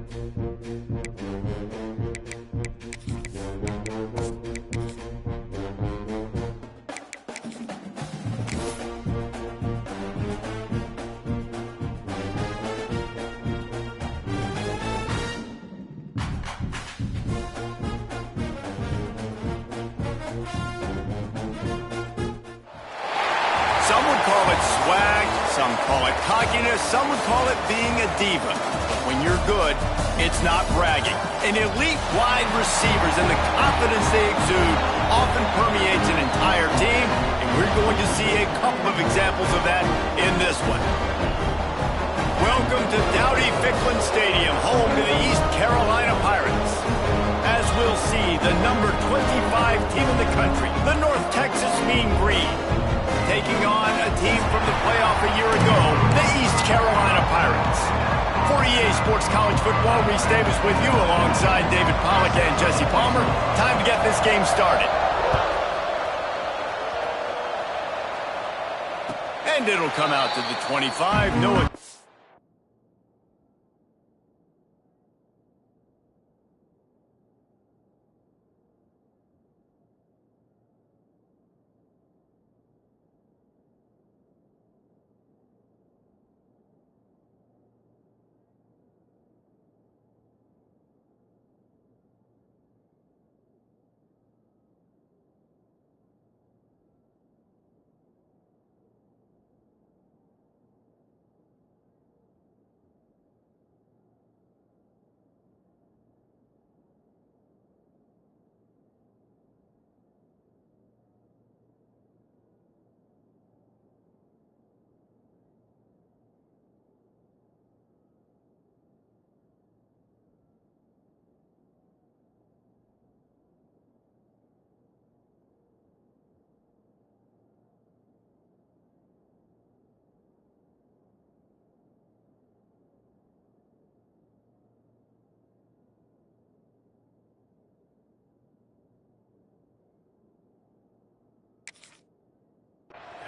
Some would call it swag, some call it cockiness, some would call it being a diva. But when you're good, it's not bragging. An elite wide receivers and the confidence they exude often permeates an entire team, and we're going to see a couple of examples of that in this one. Welcome to Dowdy-Ficklin Stadium, home to the East Carolina Pirates. As we'll see, the number 25 team in the country, the North Texas Mean Green, taking on a team from the playoff a year ago, the East Carolina Pirates. For EA Sports College Football, Reese Davis with you alongside David Pollack and Jesse Palmer. Time to get this game started. And it'll come out to the 25. No.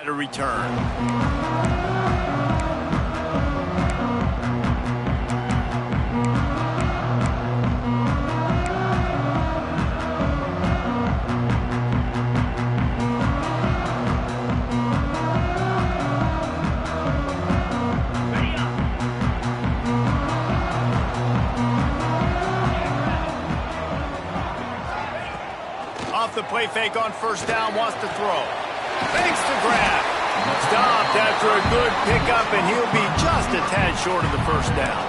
A return. Off the play fake on first down, wants to throw. Fakes the grab. Stopped after a good pickup, and he'll be just a tad short of the first down.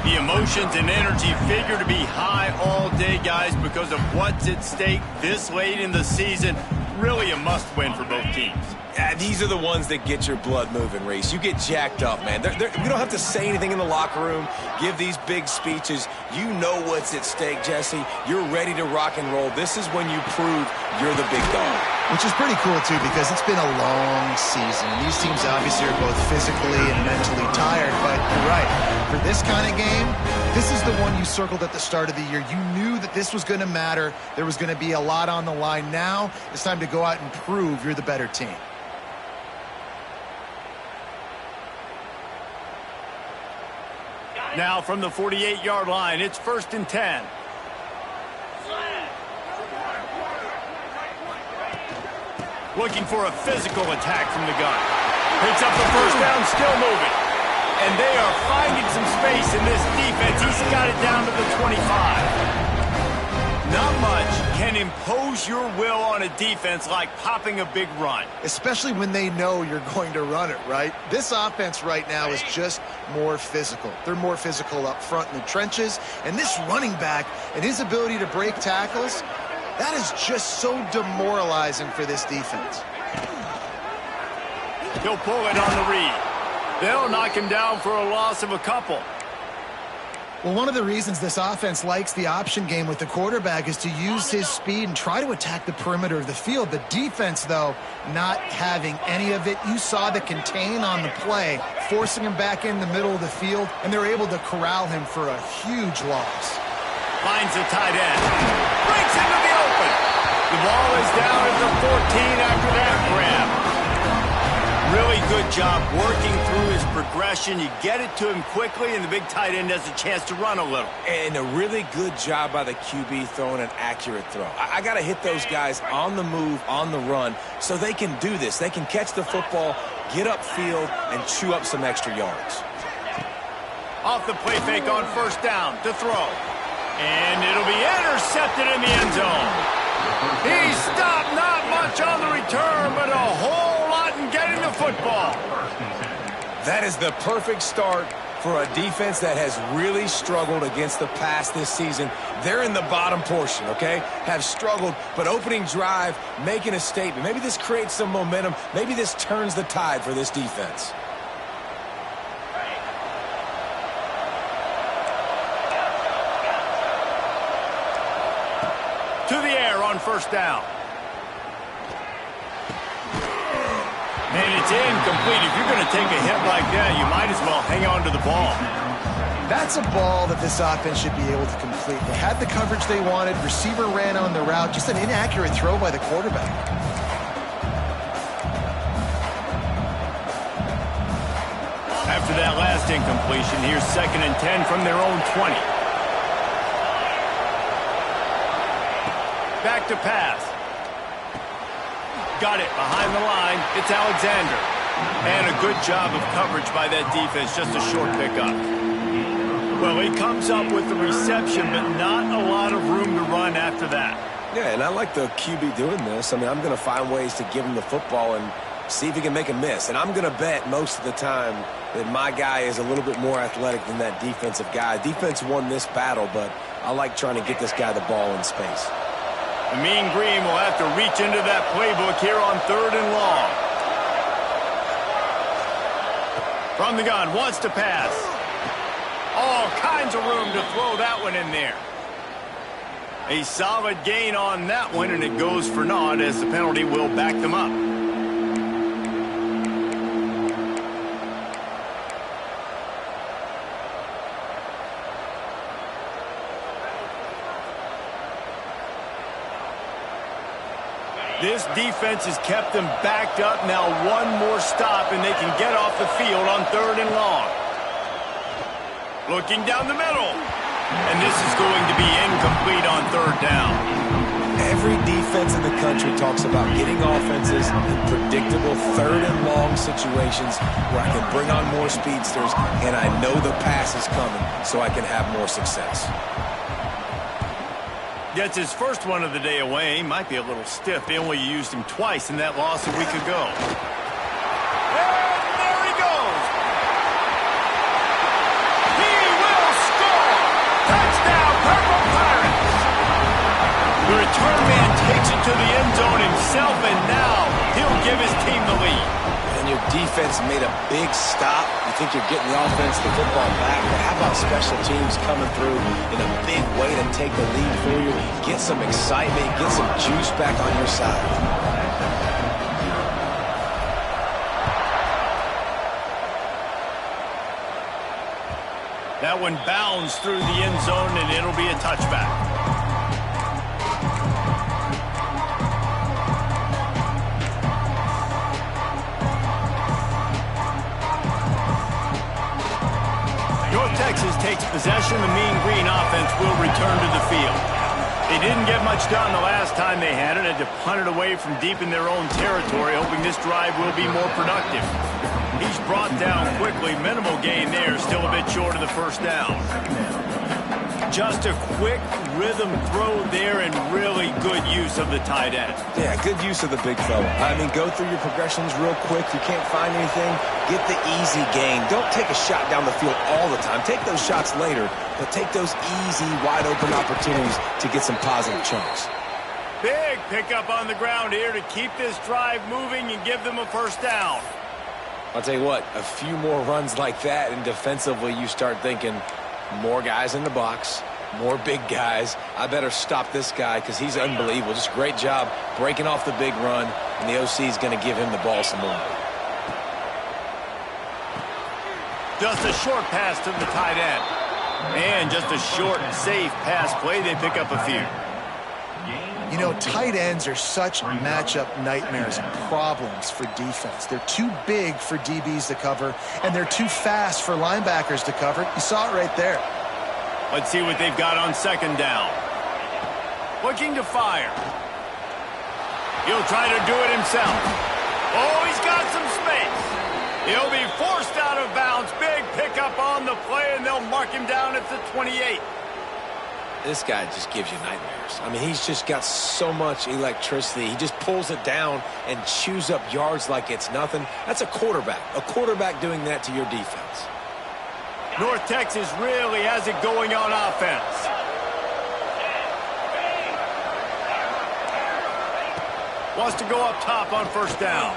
The emotions and energy figure to be high all day, guys, because of what's at stake this late in the season. Really a must-win for both teams. Yeah, these are the ones that get your blood moving, Reese. You get jacked up, man. You don't have to say anything in the locker room, give these big speeches. You know what's at stake, Jesse. You're ready to rock and roll. This is when you prove you're the big dog. Which is pretty cool, too, because it's been a long season. And these teams obviously are both physically and mentally tired. But you're right. For this kind of game, this is the one you circled at the start of the year. You knew that this was going to matter. There was going to be a lot on the line. Now it's time to go out and prove you're the better team. Now from the 48-yard line, it's 1st and 10. Looking for a physical attack from the gun. Picks up the first down, still moving. And they are finding some space in this defense. He's got it down to the 25. Not much can impose your will on a defense like popping a big run. Especially when they know you're going to run it, right? This offense right now is just more physical. They're more physical up front in the trenches. And this running back and his ability to break tackles, that is just so demoralizing for this defense. He'll pull it on the read. They'll knock him down for a loss of a couple. Well, one of the reasons this offense likes the option game with the quarterback is to use his speed and try to attack the perimeter of the field. The defense, though, not having any of it. You saw the contain on the play, forcing him back in the middle of the field, and they're able to corral him for a huge loss. Finds the tight end. Breaks into the open. The ball is down at the 14 after that grab. Really good job working through his progression. You get it to him quickly, and the big tight end has a chance to run a little. And a really good job by the QB throwing an accurate throw. I got to hit those guys on the move, on the run, so they can do this. They can catch the football, get upfield, and chew up some extra yards. Off the play fake on first down to throw. And it'll be intercepted in the end zone. He stopped, not much on the return, but a whole lot in getting the football. That is the perfect start for a defense that has really struggled against the pass this season. They're in the bottom portion, okay? Have struggled, but opening drive, making a statement. Maybe this creates some momentum. Maybe this turns the tide for this defense. To the air on first down. And it's incomplete. If you're going to take a hit like that, you might as well hang on to the ball. That's a ball that this offense should be able to complete. They had the coverage they wanted. Receiver ran on the route. Just an inaccurate throw by the quarterback. After that last incompletion, here's 2nd and 10 from their own 20. Back to pass. Got it behind the line. It's Alexander. And a good job of coverage by that defense. Just a short pickup. Well, he comes up with the reception, but not a lot of room to run after that. Yeah, and I like the QB doing this. I mean, I'm going to find ways to give him the football and see if he can make a miss. And I'm going to bet most of the time that my guy is a little bit more athletic than that defensive guy. Defense won this battle, but I like trying to get this guy the ball in space. The Mean Green will have to reach into that playbook here on 3rd and long. From the gun, wants to pass. All kinds of room to throw that one in there. A solid gain on that one, and it goes for naught as the penalty will back them up. This defense has kept them backed up. Now one more stop, and they can get off the field on 3rd and long. Looking down the middle. And this is going to be incomplete on 3rd down. Every defense in the country talks about getting offenses in predictable 3rd and long situations where I can bring on more speedsters, and I know the pass is coming, so I can have more success. Gets his first one of the day away. Might be a little stiff. They only used him twice in that loss a week ago. And there he goes. He will score. Touchdown, Purple Pirates. The return man takes it to the end zone himself, and now he'll give his team the lead. And your defense made a big stop. You think you're getting the offense, the football back, but how about special teams coming through in a big way to take the lead for you, get some excitement, get some juice back on your side. That one bounds through the end zone, and it'll be a touchback. Texas takes possession. The Mean Green offense will return to the field. They didn't get much done the last time they had it. Had to punt it away from deep in their own territory, hoping this drive will be more productive. He's brought down quickly. Minimal gain there. Still a bit short of the first down. Just a quick rhythm throw there and really good use of the tight end. Yeah, good use of the big fella. I mean, go through your progressions real quick. You can't find anything, get the easy gain. Don't take a shot down the field all the time. Take those shots later, but take those easy, wide-open opportunities to get some positive chunks. Big pickup on the ground here to keep this drive moving and give them a first down. I'll tell you what, a few more runs like that, and defensively you start thinking, more guys in the box, more big guys. I better stop this guy because he's unbelievable. Just a great job breaking off the big run, and the OC is going to give him the ball some more. Just a short pass to the tight end. And just a short, safe pass play. They pick up a few. You know, tight ends are such matchup nightmares and problems for defense. They're too big for DBs to cover, and they're too fast for linebackers to cover. You saw it right there. Let's see what they've got on second down. Looking to fire. He'll try to do it himself. Oh, he's got some space. He'll be forced out of bounds. Big pickup on the play, and they'll mark him down at the 28. This guy just gives you nightmares. I mean, he's just got so much electricity. He just pulls it down and chews up yards like it's nothing. That's a quarterback. A quarterback doing that to your defense. North Texas really has it going on offense. Wants to go up top on first down.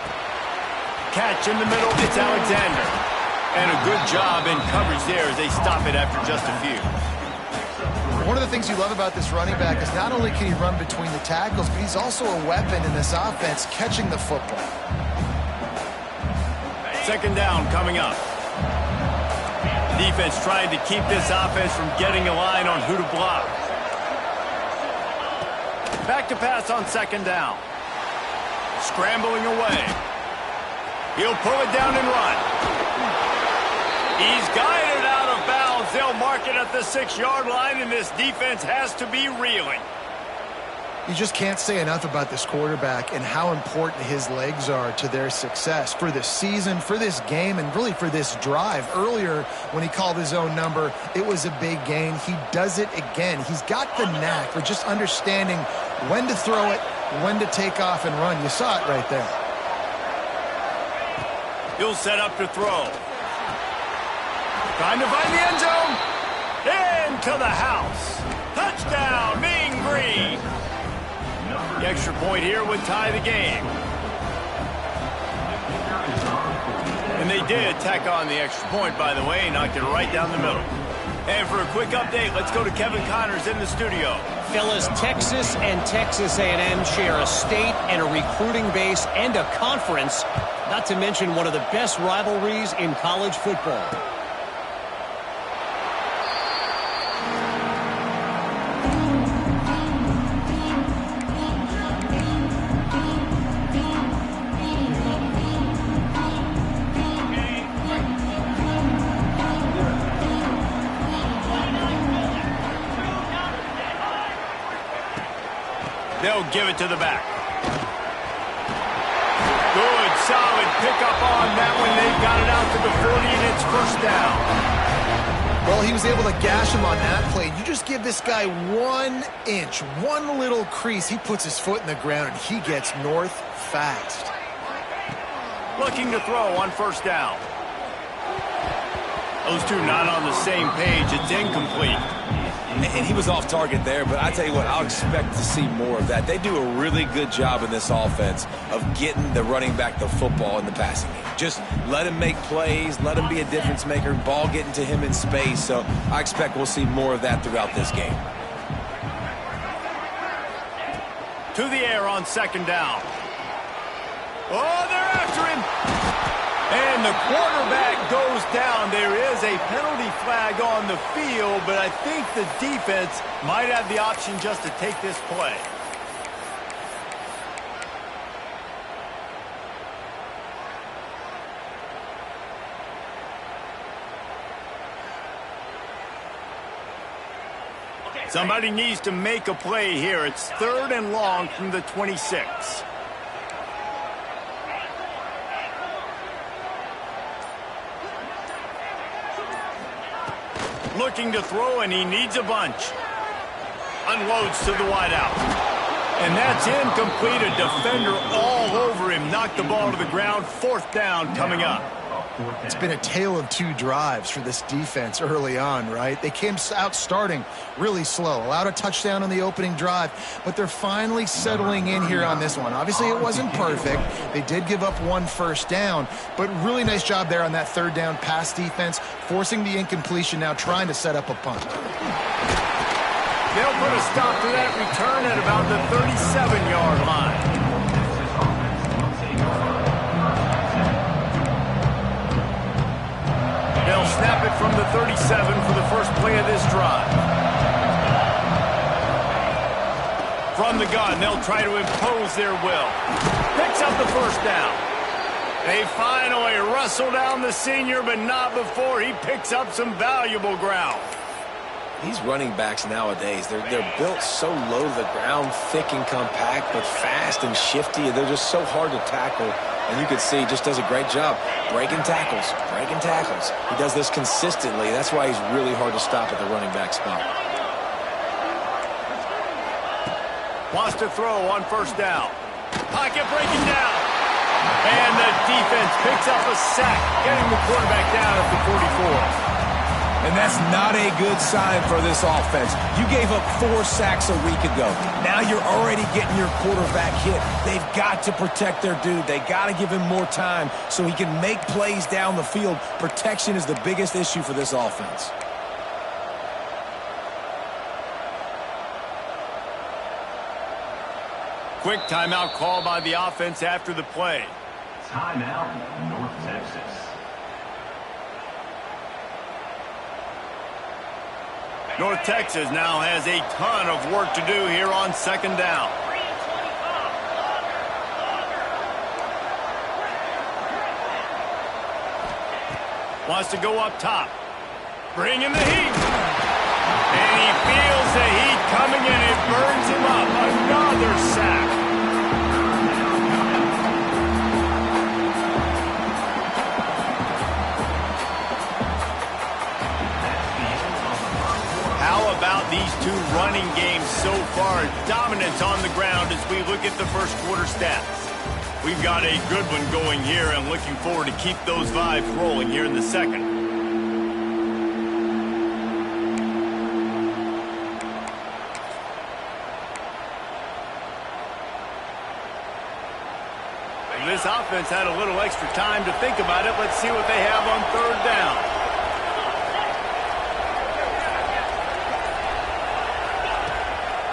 Catch in the middle. It's Alexander. And a good job in coverage there as they stop it after just a few. One of the things you love about this running back is not only can he run between the tackles, but he's also a weapon in this offense catching the football. Second down coming up. Defense trying to keep this offense from getting a line on who to block. Back to pass on second down. Scrambling away. He'll pull it down and run. He's guided out of bounds. They'll mark it at the 6-yard line, and this defense has to be reeling. You just can't say enough about this quarterback and how important his legs are to their success for this season, for this game, and really for this drive. Earlier, when he called his own number, it was a big gain. He does it again. He's got the knack for just understanding when to throw it, when to take off and run. You saw it right there. He'll set up to throw. Trying to find the end zone. Into the house. Touchdown, Mean Green. The extra point here would tie the game. And they did tack on the extra point, by the way, knocked it right down the middle. And for a quick update, let's go to Kevin Connors in the studio. Fellas, Texas and Texas A&M share a state and a recruiting base and a conference, not to mention one of the best rivalries in college football. They'll give it to the back. Good, solid pickup on that one. They've got it out to the 40, and it's first down. Well, he was able to gash him on that play. You just give this guy 1 inch, one little crease. He puts his foot in the ground, and he gets north fast. Looking to throw on first down. Those two not on the same page. It's incomplete. And he was off target there, but I tell you what, I'll expect to see more of that. They do a really good job in this offense of getting the running back the football in the passing game. Just let him make plays, let him be a difference maker, ball getting to him in space. So I expect we'll see more of that throughout this game. To the air on second down. Oh, they're after him. And the quarterback goes down. There is a penalty flag on the field, but I think the defense might have the option just to take this play. Somebody needs to make a play here. It's 3rd and long from the 26. Looking to throw, and he needs a bunch. Unloads to the wideout. And that's incomplete. A defender all over him. Knocked the ball to the ground. 4th down coming up. It's been a tale of 2 drives for this defense early on, right? They came out starting really slow, allowed a touchdown on the opening drive, but they're finally settling in here on this one. Obviously, it wasn't perfect. They did give up 1 first down, but really nice job there on that 3rd down pass defense, forcing the incompletion, now trying to set up a punt. They'll put a stop to that return at about the 37-yard line. They'll snap it from the 37 for the first play of this drive. From the gun, they'll try to impose their will. Picks up the first down. They finally wrestle down the senior, but not before he picks up some valuable ground. These running backs nowadays, they're built so low to the ground, thick and compact, but fast and shifty. They're just so hard to tackle. And you can see he just does a great job breaking tackles, breaking tackles. He does this consistently. That's why he's really hard to stop at the running back spot. Wants to throw on first down. Pocket breaking down. And the defense picks up a sack, getting the quarterback down at the 44. And that's not a good sign for this offense. You gave up 4 sacks a week ago. Now you're already getting your quarterback hit. They've got to protect their dude. They got to give him more time so he can make plays down the field. Protection is the biggest issue for this offense. Quick timeout call by the offense after the play. Timeout, North Texas. North Texas now has a ton of work to do here on second down. Wants to go up top. Bring in the heat. And he feels the heat coming in. It burns him up. Another sack. How about these two running games so far? Dominance on the ground as we look at the first quarter stats. We've got a good one going here and looking forward to keep those vibes rolling here in the second. This offense had a little extra time to think about it. Let's see what they have on third down.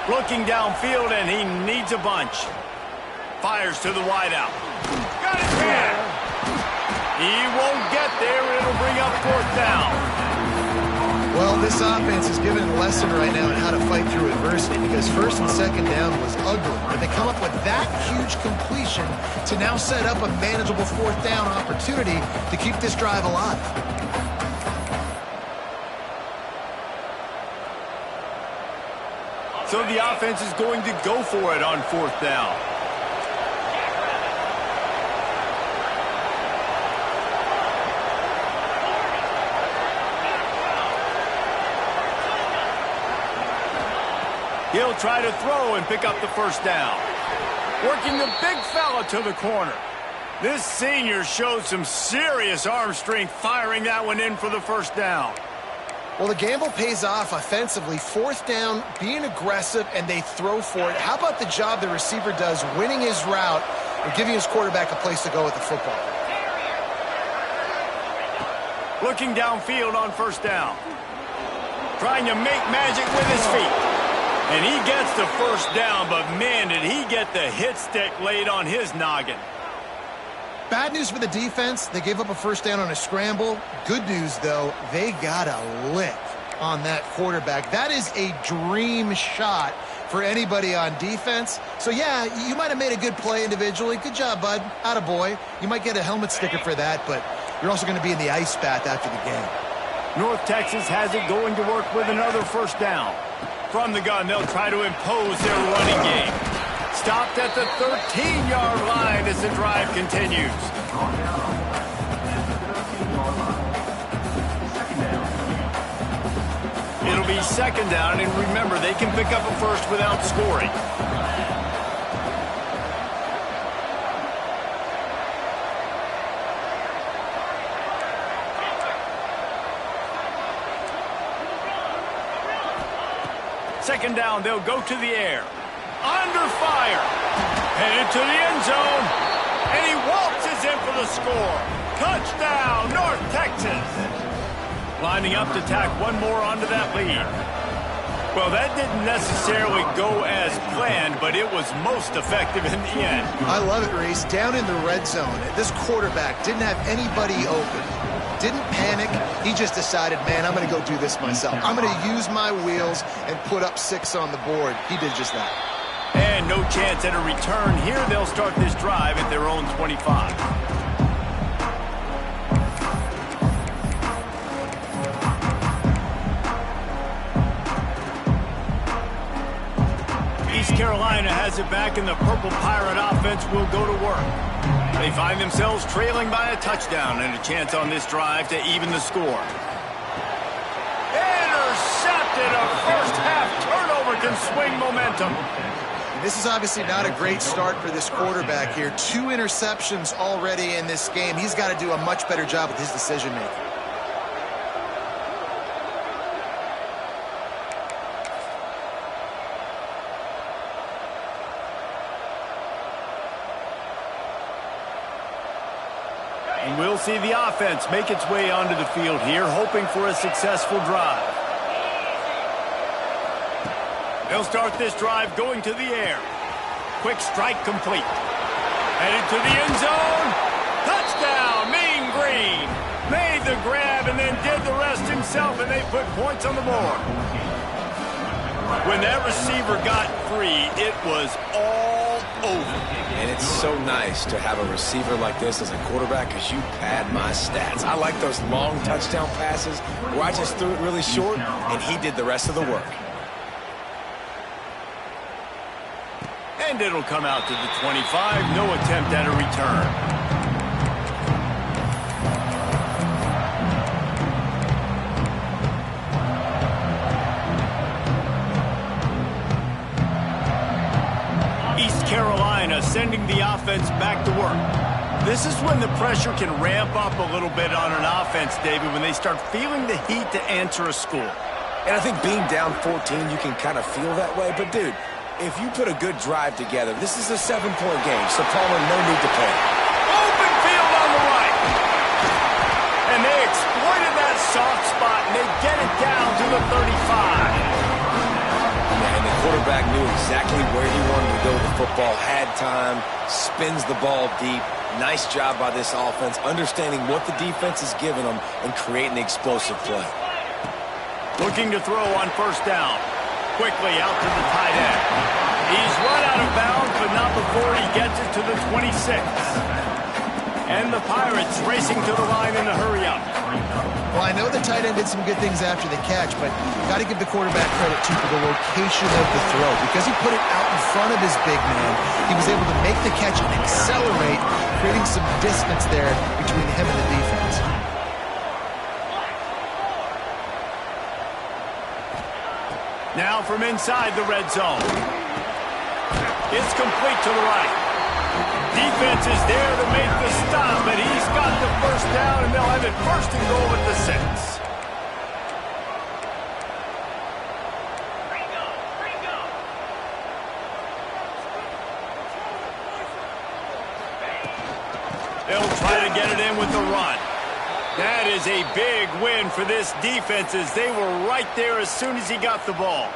Looking downfield, and he needs a bunch. Fires to the wideout. Got his man. He won't get there. It'll bring up fourth down. Well, this offense is given a lesson right now on how to fight through adversity, because first and second down was ugly. But they come up with that huge completion to now set up a manageable fourth down opportunity to keep this drive alive. So the offense is going to go for it on fourth down. He'll try to throw and pick up the first down. Working the big fella to the corner. This senior showed some serious arm strength firing that one in for the first down. Well, the gamble pays off offensively. Fourth down, being aggressive, and they throw for it. How about the job the receiver does winning his route and giving his quarterback a place to go with the football? Looking downfield on first down. Trying to make magic with his feet. And he gets the first down, but man, did he get the hit stick laid on his noggin. Bad news for the defense. They gave up a first down on a scramble. Good news, though, they got a lick on that quarterback. That is a dream shot for anybody on defense. So, yeah, you might have made a good play individually. Good job, bud. Attaboy. You might get a helmet sticker for that, but you're also going to be in the ice bath after the game. North Texas has it going to work with another first down. From the gun, they'll try to impose their running game. Stopped at the 13-yard line as the drive continues. It'll be second down, and remember, they can pick up a first without scoring. Second down, they'll go to the air. Under fire. Headed to the end zone. And he waltzes in for the score. Touchdown, North Texas. Lining up to tack one more onto that lead. Well, that didn't necessarily go as planned, but it was most effective in the end. I love it, Reese. Down in the red zone, this quarterback didn't have anybody open. Didn't panic. He just decided, man, I'm going to go do this myself. I'm going to use my wheels and put up 6 on the board. He did just that. And no chance at a return here. They'll start this drive at their own 25. East Carolina has it back, and the Purple Pirate offense will go to work. They find themselves trailing by a touchdown and a chance on this drive to even the score. Intercepted! A first-half turnover can swing momentum. This is obviously not a great start for this quarterback here. 2 interceptions already in this game. He's got to do a much better job with his decision-making. And we'll see the offense make its way onto the field here, hoping for a successful drive. They'll start this drive going to the air. Quick strike complete. Headed to the end zone. Touchdown, Mean Green. Made the grab and then did the rest himself, and they put points on the board. When that receiver got free, it was all over. And it's so nice to have a receiver like this as a quarterback because you pad my stats. I like those long touchdown passes where I just threw it really short and he did the rest of the work. And it'll come out to the 25. No attempt at a return. Carolina sending the offense back to work. This is when the pressure can ramp up a little bit on an offense, David, when they start feeling the heat to answer a score. And I think being down 14, you can kind of feel that way. But, dude, if you put a good drive together, this is a 7-point game. So, Palmer, no need to panic. Open field on the right. And they exploited that soft spot, and they get it down to the 35. And the quarterback knew exactly where he wanted to go with the football, had time, spins the ball deep. Nice job by this offense, understanding what the defense is giving them and creating the explosive play. Looking to throw on first down. Quickly out to the tight end. He's run out of bounds, but not before he gets it to the 26. And the Pirates racing to the line in a hurry up. Well, I know the tight end did some good things after the catch, but you've got to give the quarterback credit, too, for the location of the throw. Because he put it out in front of his big man, he was able to make the catch and accelerate, creating some distance there between him and the defense. Now from inside the red zone. It's complete to the right. Defense is there to make the stop, but he's got the first down, and they'll have it first and goal at the 6. They'll try to get it in with the run. That is a big win for this defense as they were right there as soon as he got the ball.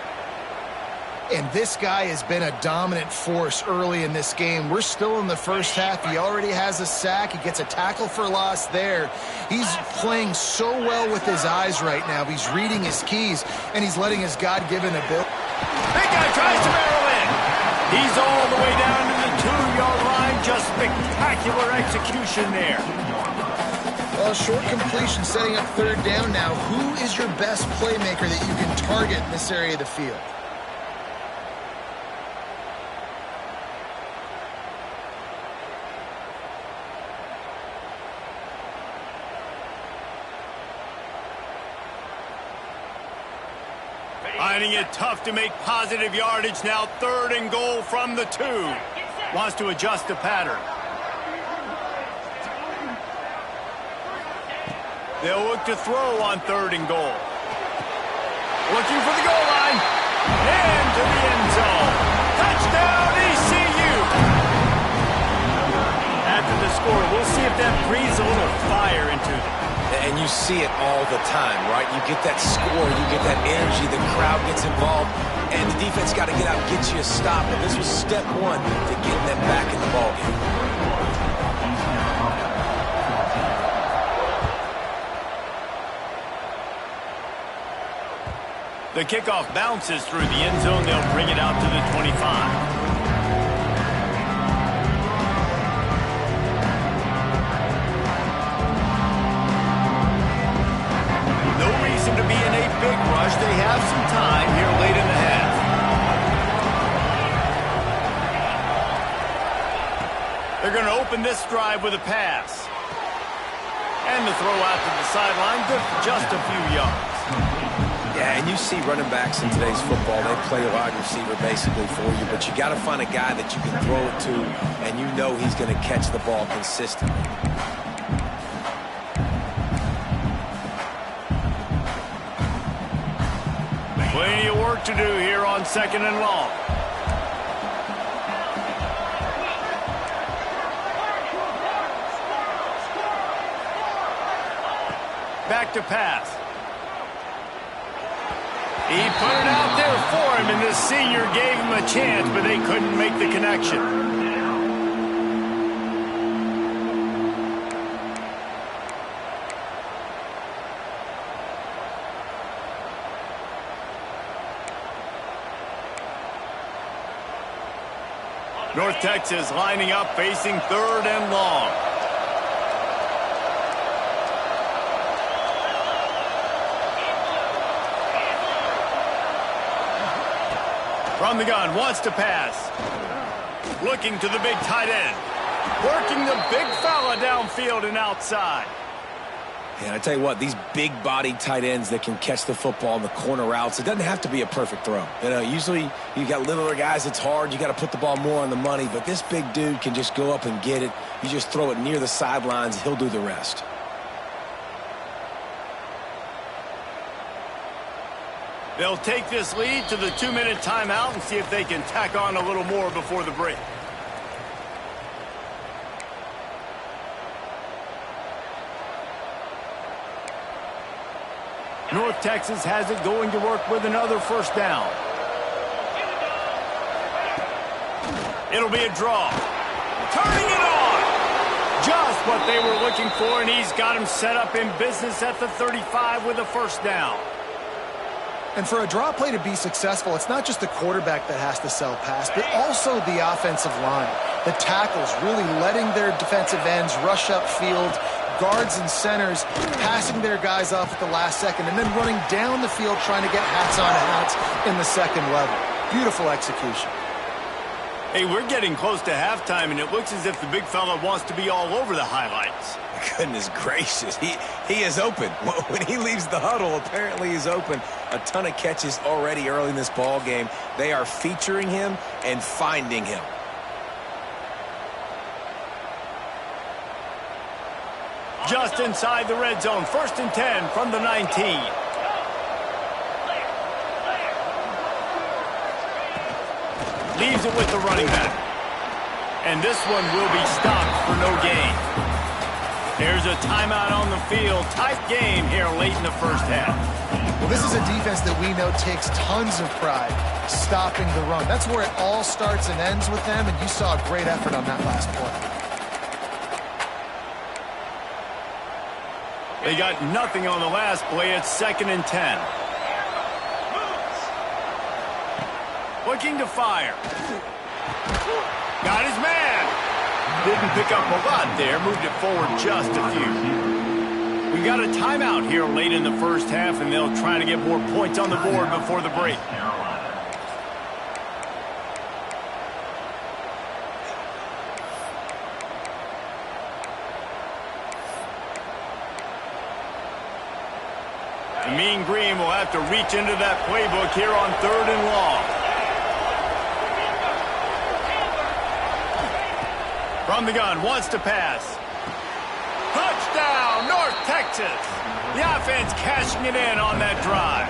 And this guy has been a dominant force early in this game. We're still in the first half. He already has a sack. He gets a tackle for loss there. He's playing so well with his eyes right now. He's reading his keys, and he's letting his God-given ability. Big guy tries to barrel in. He's all the way down to the 2-yard line. Just spectacular execution there. Well, short completion setting up third down now. Who is your best playmaker that you can target in this area of the field? Finding it tough to make positive yardage now. 3rd and goal from the 2. Wants to adjust the pattern. They'll look to throw on 3rd and goal. Looking for the goal line. And to the end zone. Touchdown, ECU. After the score, we'll see if that breathes a little fire into them. And you see it all the time, right? You get that score, you get that energy, the crowd gets involved, and the defense got to get out and get you a stop. And this was step 1 to getting them back in the ballgame. The kickoff bounces through the end zone. They'll bring it out to the 25. They're going to open this drive with a pass. And the throw out to the sideline, good for just a few yards. Yeah, and you see running backs in today's football, they play a wide receiver basically for you, but you got to find a guy that you can throw it to, and you know he's going to catch the ball consistently. Plenty of work to do here on 2nd and long. Back to pass. He put it out there for him, and the senior gave him a chance, but they couldn't make the connection. North Texas lining up, facing 3rd and long. From the gun, wants to pass. Looking to the big tight end. Working the big fella downfield and outside. And I tell you what, these big-bodied tight ends that can catch the football in the corner routes, it doesn't have to be a perfect throw. You know, usually you got littler guys, it's hard. You got to put the ball more on the money, but this big dude can just go up and get it. You just throw it near the sidelines, he'll do the rest. They'll take this lead to the 2-minute timeout and see if they can tack on a little more before the break. North Texas has it, going to work with another 1st down. It'll be a draw. Turning it on. Just what they were looking for, and he's got him set up in business at the 35 with a 1st down. And for a draw play to be successful, it's not just the quarterback that has to sell pass, but also the offensive line. The tackles really letting their defensive ends rush upfield, guards and centers passing their guys off at the last second, and then running down the field trying to get hats on hats in the 2nd level. Beautiful execution. Hey, we're getting close to halftime, and it looks as if the big fella wants to be all over the highlights. Goodness gracious, he is open. When he leaves the huddle, apparently he's open. A ton of catches already early in this ball game. They are featuring him and finding him. Just inside the red zone, 1st and 10 from the 19. Leaves it with the running back. And this one will be stopped for no gain. There's a timeout on the field. Tight game here late in the 1st half. Well, this is a defense that we know takes tons of pride stopping the run. That's where it all starts and ends with them, and you saw a great effort on that last play. They got nothing on the last play. It's 2nd and 10. Looking to fire. Got his man. Didn't pick up a lot there. Moved it forward just a few. We got a timeout here late in the 1st half, and they'll try to get more points on the board before the break. The Mean Green will have to reach into that playbook here on 3rd and long. From the gun, wants to pass. Touchdown, North Texas. The offense cashing it in on that drive.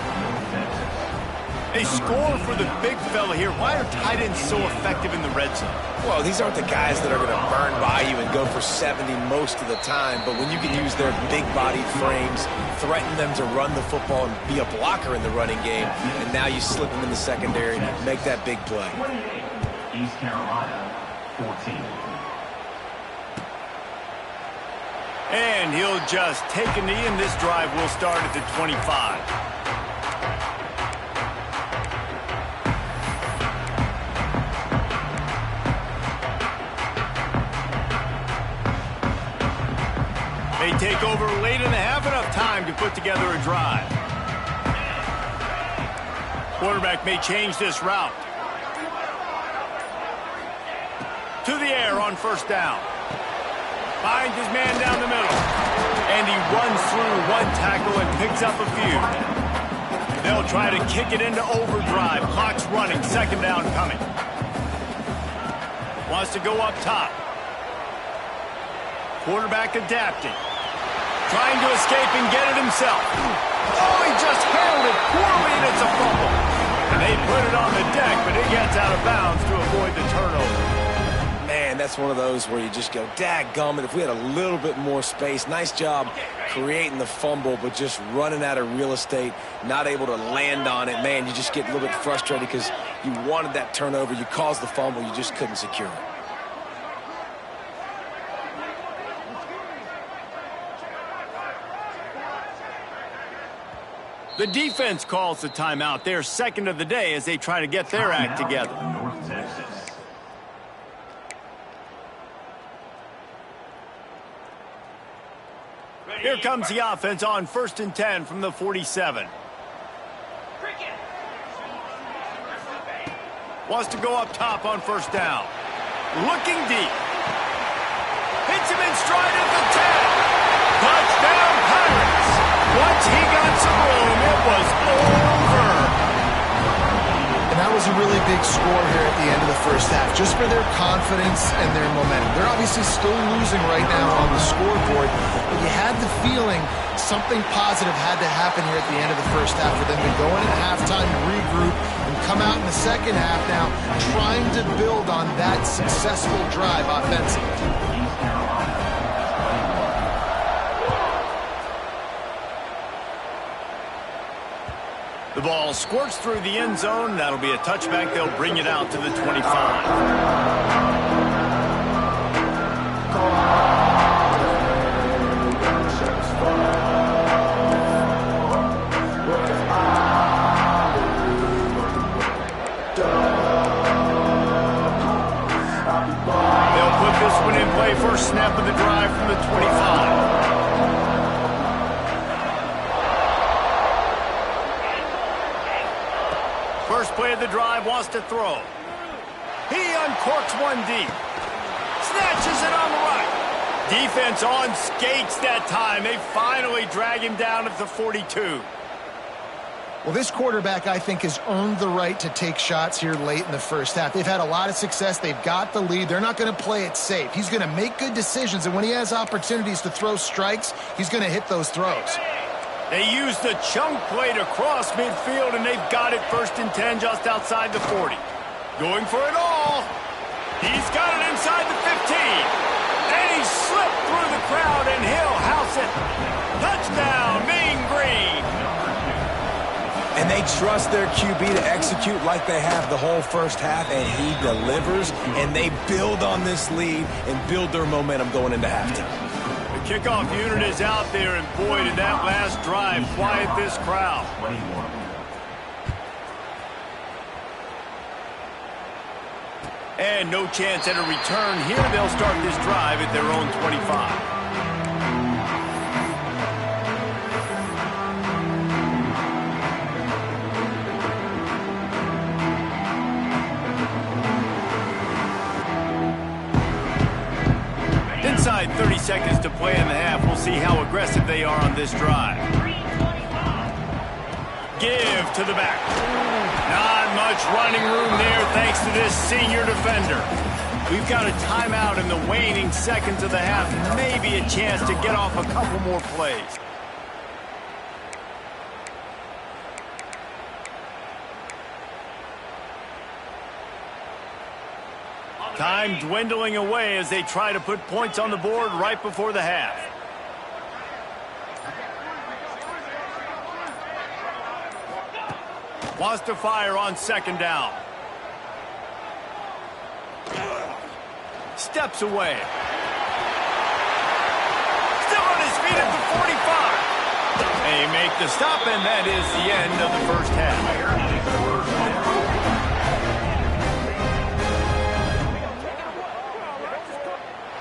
They score for the big fella here. Why are tight ends so effective in the red zone? Well, these aren't the guys that are going to burn by you and go for 70 most of the time, but when you can use their big-bodied frames, threaten them to run the football and be a blocker in the running game, and now you slip them in the secondary and make that big play. 28, East Carolina, 14. And he'll just take a knee, and this drive will start at the 25. They take over late in the half, enough time to put together a drive. Quarterback may change this route. To to the air on first down. Finds his man down the middle. And he runs through one tackle and picks up a few. They'll try to kick it into overdrive. Clock's running. Second down coming. Wants to go up top. Quarterback adapting. Trying to escape and get it himself. Oh, he just handled it poorly, and it's a fumble. And they put it on the deck, but it gets out of bounds to avoid the turnover. Man, that's one of those where you just go, dadgummit, if we had a little bit more space. Nice job creating the fumble, but just running out of real estate, not able to land on it. Man, you just get a little bit frustrated because you wanted that turnover. You caused the fumble. You just couldn't secure it. The defense calls the timeout. Their second of the day as they try to get their act together. North Texas. Here comes the offense on 1st and 10 from the 47. Wants to go up top on first down. Looking deep. Hits him in stride at the 10. Touchdown Pirates. Once he got some room, it was over. And that was a really big score here at the end of the first half, just for their confidence and their momentum. They're obviously still losing right now on the scoreboard, but you had the feeling something positive had to happen here at the end of the first half for them to go in at halftime, regroup, and come out in the second half now trying to build on that successful drive offensively. The ball squirts through the end zone. That'll be a touchback. They'll bring it out to the 25. First snap of the drive from the 25. First play of the drive, wants to throw. He uncorks one deep. Snatches it on the right. Defense on skates that time. They finally drag him down at the 42. Well, this quarterback, I think, has earned the right to take shots here late in the first half. They've had a lot of success. They've got the lead. They're not going to play it safe. He's going to make good decisions, and when he has opportunities to throw strikes, he's going to hit those throws. They use the chunk play to cross midfield, and they've got it 1st and 10 just outside the 40. Going for it all. He's got it inside the 15. And he slipped through the crowd, and he'll house it. Touchdown, Mean Green. And they trust their QB to execute like they have the whole first half, and he delivers, and they build on this lead and build their momentum going into halftime. The kickoff unit is out there, and boy, did that last drive quiet this crowd. 21. And no chance at a return here. They'll start this drive at their own 25. Inside 30 seconds to play in the half. We'll see how aggressive they are on this drive. Give to the back. Not much running room there thanks to this senior defender. We've got a timeout in the waning seconds of the half. Maybe a chance to get off a couple more plays. Time dwindling away as they try to put points on the board right before the half. Wants to fire on second down. Steps away. Still on his feet at the 45. They make the stop, and that is the end of the first half.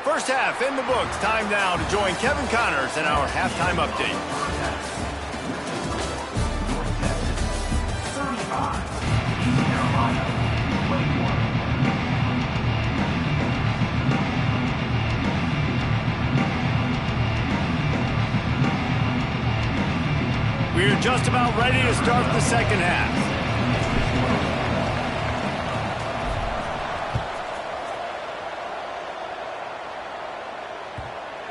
First half in the books. Time now to join Kevin Connors in our halftime update. 35. East Carolina, 21. We're just about ready to start the second half.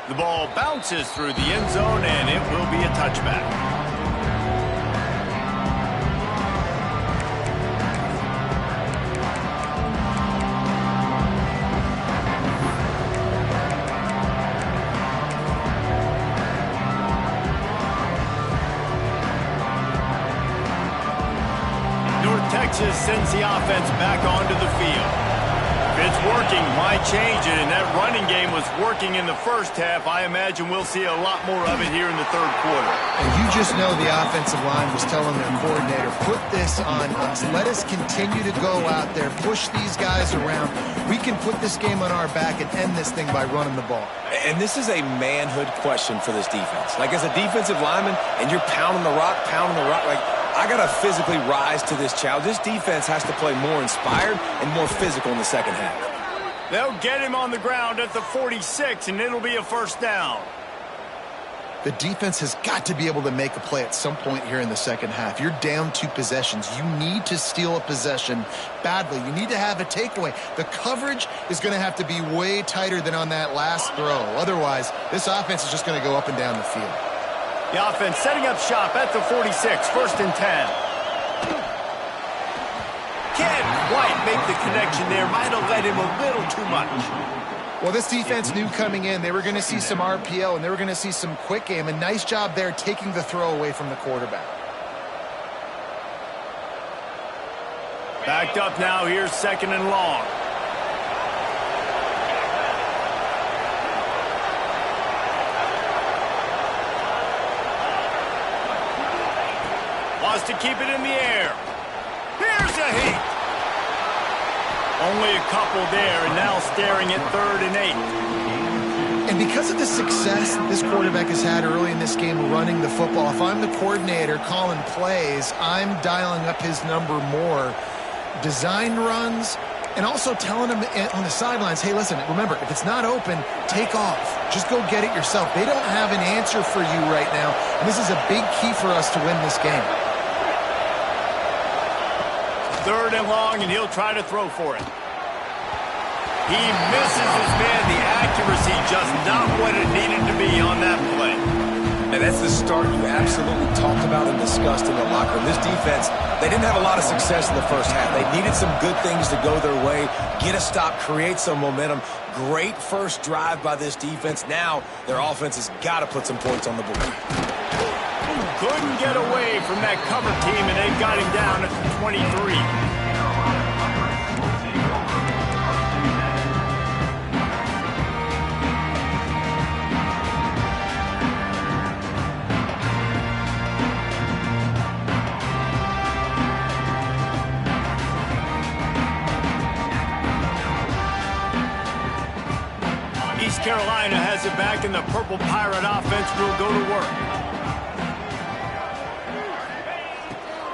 The ball bounces through the end zone, and it will be a touchback. Texas sends the offense back onto the field. If it's working, why change it? And that running game was working in the first half. I imagine we'll see a lot more of it here in the third quarter. And you just know the offensive line was telling their coordinator, put this on us. Let us continue to go out there, push these guys around. We can put this game on our back and end this thing by running the ball. And this is a manhood question for this defense. Like, as a defensive lineman, and you're pounding the rock, like, I got to physically rise to this challenge. This defense has to play more inspired and more physical in the second half. They'll get him on the ground at the 46, and it'll be a first down. The defense has got to be able to make a play at some point here in the second half. You're down 2 possessions. You need to steal a possession badly. You need to have a takeaway. The coverage is going to have to be way tighter than on that last throw. Otherwise, this offense is just going to go up and down the field. The offense setting up shop at the 46, first and 10. Can't quite make the connection there. Might have led him a little too much. Well, this defense knew coming in they were going to see some RPO and they were going to see some quick game. A nice job there taking the throw away from the quarterback. Backed up now, here's second and long. Wants to keep it in the air. Here's a heat. Only a couple there, and now staring at 3rd and 8. And because of the success this quarterback has had early in this game running the football, if I'm the coordinator calling plays, I'm dialing up his number more. Design runs, and also telling him on the sidelines, hey, listen, remember, if it's not open, take off. Just go get it yourself. They don't have an answer for you right now, and this is a big key for us to win this game. 3rd and long, and he'll try to throw for it. He misses his man. The accuracy just not what it needed to be on that play. And that's the start you absolutely talked about and discussed in the locker room. This defense, they didn't have a lot of success in the first half. They needed some good things to go their way, get a stop, create some momentum. Great first drive by this defense. Now their offense has got to put some points on the board. Couldn't get away from that cover team, and they've got him down at the 23. East Carolina has it back, and the Purple Pirate offense will go to work.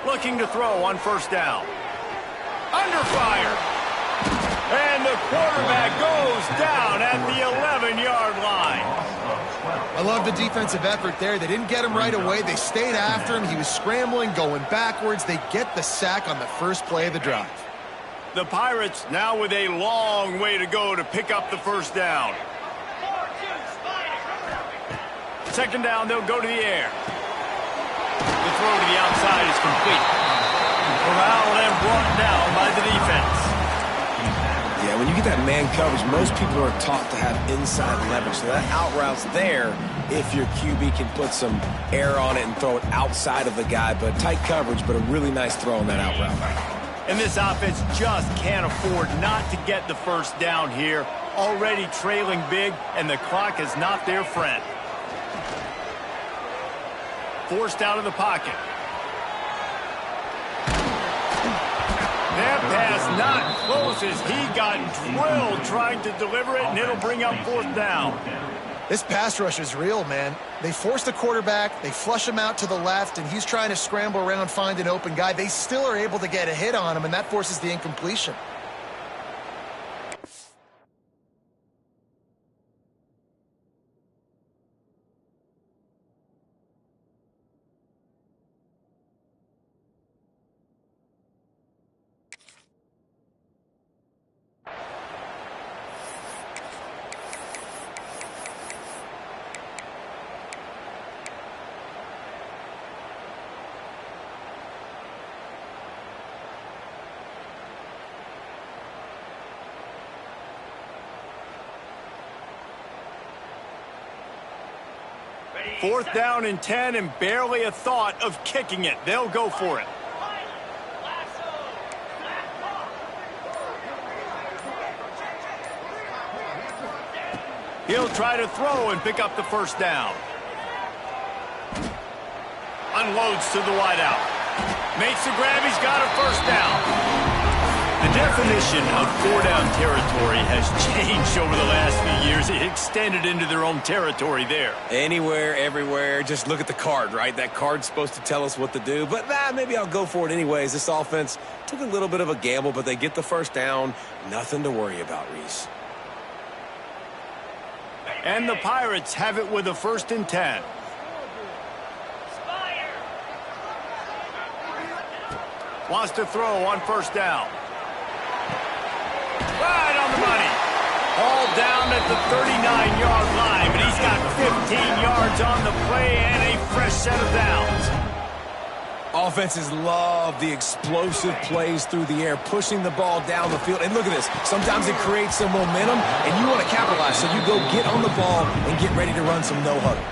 Looking to throw on first down. Under fire. And the quarterback goes down at the 11-yard line. I love the defensive effort there. They didn't get him right away. They stayed after him. He was scrambling, going backwards. They get the sack on the first play of the drive. The Pirates now with a long way to go to pick up the first down. Second down, they'll go to the air. The throw to the outside is complete. Corralled and brought down by the defense. Yeah, when you get that man coverage, most people are taught to have inside leverage. So that out route's there if your QB can put some air on it and throw it outside of the guy. But tight coverage, but a really nice throw on that out route. And this offense just can't afford not to get the first down here. Already trailing big, and the clock is not their friend. Forced out of the pocket. That pass not close as he got drilled trying to deliver it, and it'll bring up fourth down. This pass rush is real, man. They force the quarterback, they flush him out to the left, and he's trying to scramble around, find an open guy. They still are able to get a hit on him, and that forces the incompletion. 4th down and 10 and barely a thought of kicking it. They'll go for it. He'll try to throw and pick up the 1st down. Unloads to the wideout. Makes the grab. He's got a 1st down. The definition of 4-down territory has changed over the last few years. It extended into their own territory there. Anywhere, everywhere. Just look at the card, right? That card's supposed to tell us what to do. But maybe I'll go for it anyways. This offense took a little bit of a gamble, but they get the 1st down. Nothing to worry about, Reese. And the Pirates have it with a 1st and 10. Wants to throw on 1st down. Right on the money. All down at the 39-yard line, but he's got 15 yards on the play and a fresh set of downs. Offenses love the explosive plays through the air, pushing the ball down the field. And look at this. Sometimes it creates some momentum, and you want to capitalize. So you go get on the ball and get ready to run some no-huddle.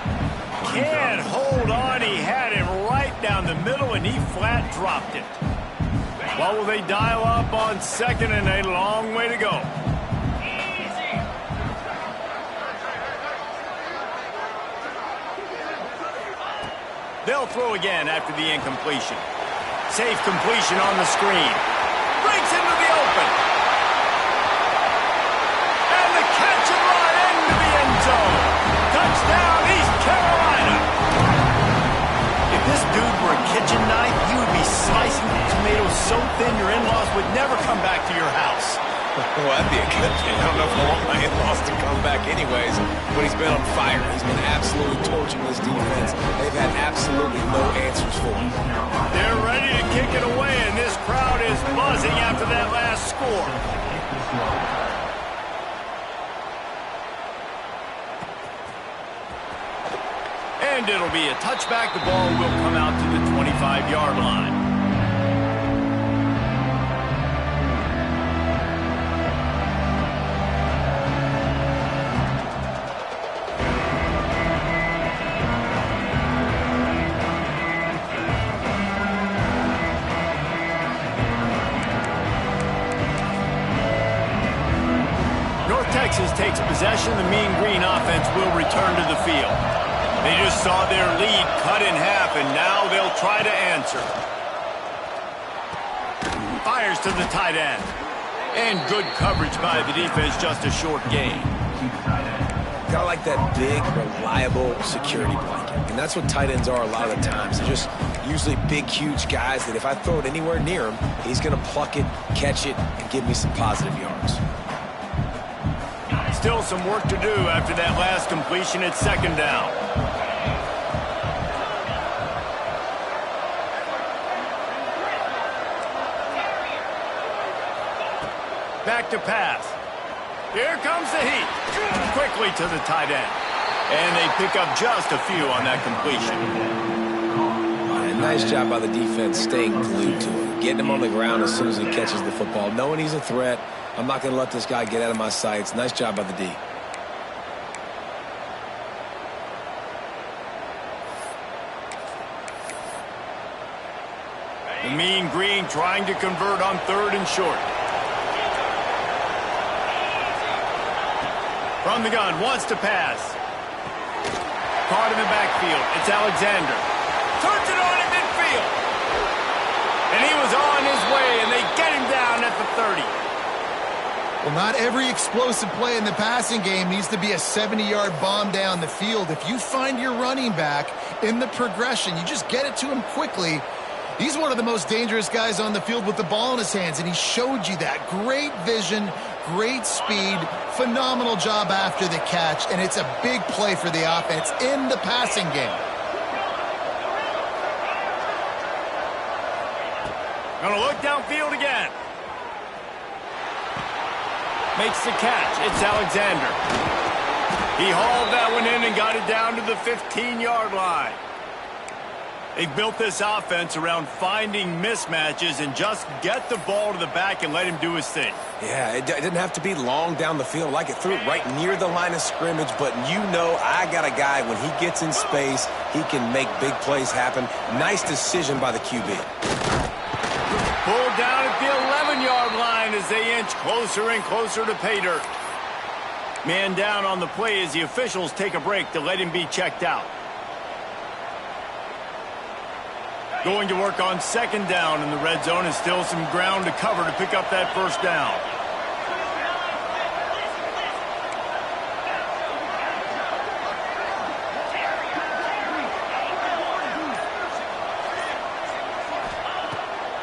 Can't hold on. He had him right down the middle, and he flat dropped it. What will they dial up on 2nd and a long way to go? They'll throw again after the incompletion. Safe completion on the screen. Breaks into the open. And the catch and run into the end zone. Touchdown, East Carolina. If this dude were a kitchen knife, you would be slicing tomatoes so thin your in-laws would never come back to your house. Well, that'd be a good thing. I don't know if I want my in-laws to come back anyways, but he's been on fire. He's been absolutely torching this defense. They've had absolutely no answers for him. They're ready to kick it away, and this crowd is buzzing after that last score. And it'll be a touchback. The ball will come out to the 25-yard line. Texas takes possession. The Mean Green offense will return to the field. They just saw their lead cut in half, and now they'll try to answer. Fires to the tight end. And good coverage by the defense, just a short gain. Kind of like that big, reliable security blanket. And that's what tight ends are a lot of the times. They're just usually big, huge guys that if I throw it anywhere near him, he's going to pluck it, catch it, and give me some positive yards. Still some work to do after that last completion at 2nd down. Back to pass. Here comes the heat. Quickly to the tight end. And they pick up just a few on that completion. Nice job by the defense staying glued to him. Getting him on the ground as soon as he catches the football. Knowing he's a threat. I'm not going to let this guy get out of my sights. Nice job by the D. The Mean Green trying to convert on 3rd and short. From the gun, wants to pass. Caught in the backfield. It's Alexander. Turns it on in midfield. And he was on his way, and they get him down at the 30. Well, not every explosive play in the passing game needs to be a 70-yard bomb down the field. If you find your running back in the progression, you just get it to him quickly. He's one of the most dangerous guys on the field with the ball in his hands, and he showed you that. Great vision, great speed, phenomenal job after the catch, and it's a big play for the offense in the passing game. Gonna look downfield again. Makes the catch. It's Alexander. He hauled that one in and got it down to the 15-yard line. They've built this offense around finding mismatches and just get the ball to the back and let him do his thing. Yeah, it didn't have to be long down the field. Like it threw it right near the line of scrimmage, but you know I got a guy, when he gets in space, he can make big plays happen. Nice decision by the QB. Pulled down at the 11-yard line as they inch closer and closer to pay dirt. Man down on the play as the officials take a break to let him be checked out. Going to work on second down in the red zone, and still some ground to cover to pick up that first down.